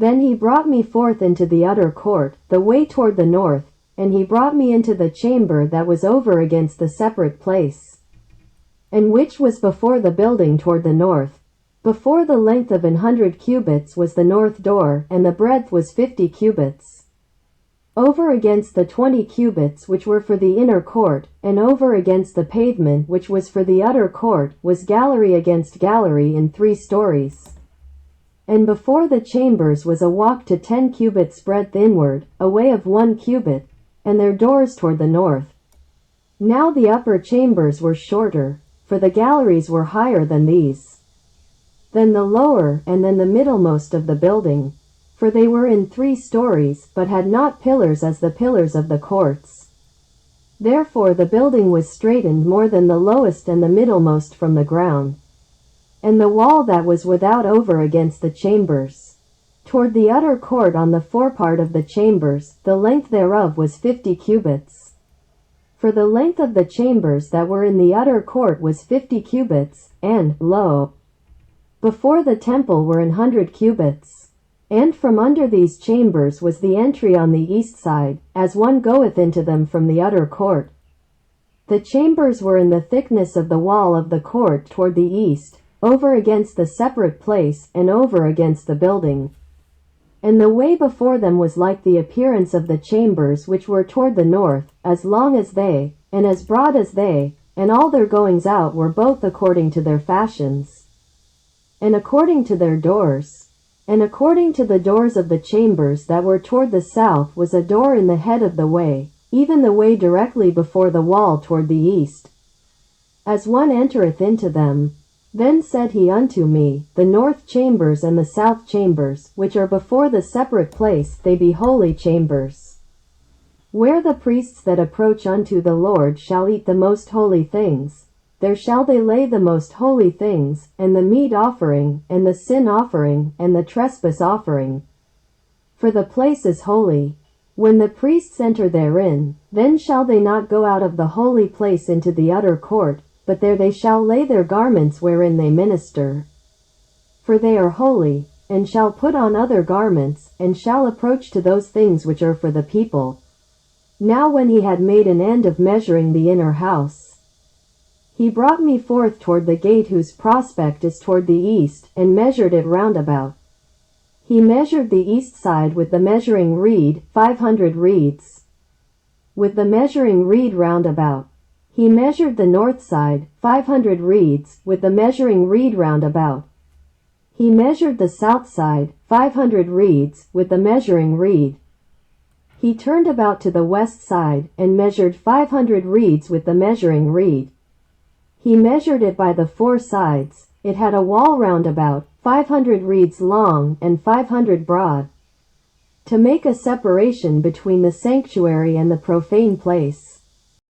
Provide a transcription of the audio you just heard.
Then he brought me forth into the utter court, the way toward the north, and he brought me into the chamber that was over against the separate place, and which was before the building toward the north. Before the length of 100 cubits was the north door, and the breadth was 50 cubits. Over against the 20 cubits which were for the inner court, and over against the pavement which was for the utter court, was gallery against gallery in 3 stories. And before the chambers was a walk to 10 cubits breadth inward, a way of 1 cubit, and their doors toward the north. Now the upper chambers were shorter, for the galleries were higher than these, than the lower, and than the middlemost of the building, for they were in 3 stories, but had not pillars as the pillars of the courts. Therefore the building was straitened more than the lowest and the middlemost from the ground. And the wall that was without over against the chambers, toward the utter court on the forepart of the chambers, the length thereof was 50 cubits. For the length of the chambers that were in the utter court was 50 cubits, and, lo, before the temple were 100 cubits. And from under these chambers was the entry on the east side, as one goeth into them from the utter court. The chambers were in the thickness of the wall of the court toward the east, over against the separate place, and over against the building. And the way before them was like the appearance of the chambers which were toward the north, as long as they, and as broad as they, and all their goings out were both according to their fashions, and according to their doors. And according to the doors of the chambers that were toward the south was a door in the head of the way, even the way directly before the wall toward the east. As one entereth into them, then said he unto me, the north chambers and the south chambers, which are before the separate place, they be holy chambers, where the priests that approach unto the Lord shall eat the most holy things. There shall they lay the most holy things, and the meat offering, and the sin offering, and the trespass offering. For the place is holy. When the priests enter therein, then shall they not go out of the holy place into the utter court, but there they shall lay their garments wherein they minister. For they are holy, and shall put on other garments, and shall approach to those things which are for the people. Now when he had made an end of measuring the inner house, he brought me forth toward the gate whose prospect is toward the east, and measured it round about. He measured the east side with the measuring reed, 500 reeds, with the measuring reed round about. He measured the north side, 500 reeds, with the measuring reed round about. He measured the south side, 500 reeds, with the measuring reed. He turned about to the west side, and measured 500 reeds with the measuring reed. He measured it by the 4 sides. It had a wall round about, 500 reeds long and 500 broad, to make a separation between the sanctuary and the profane place.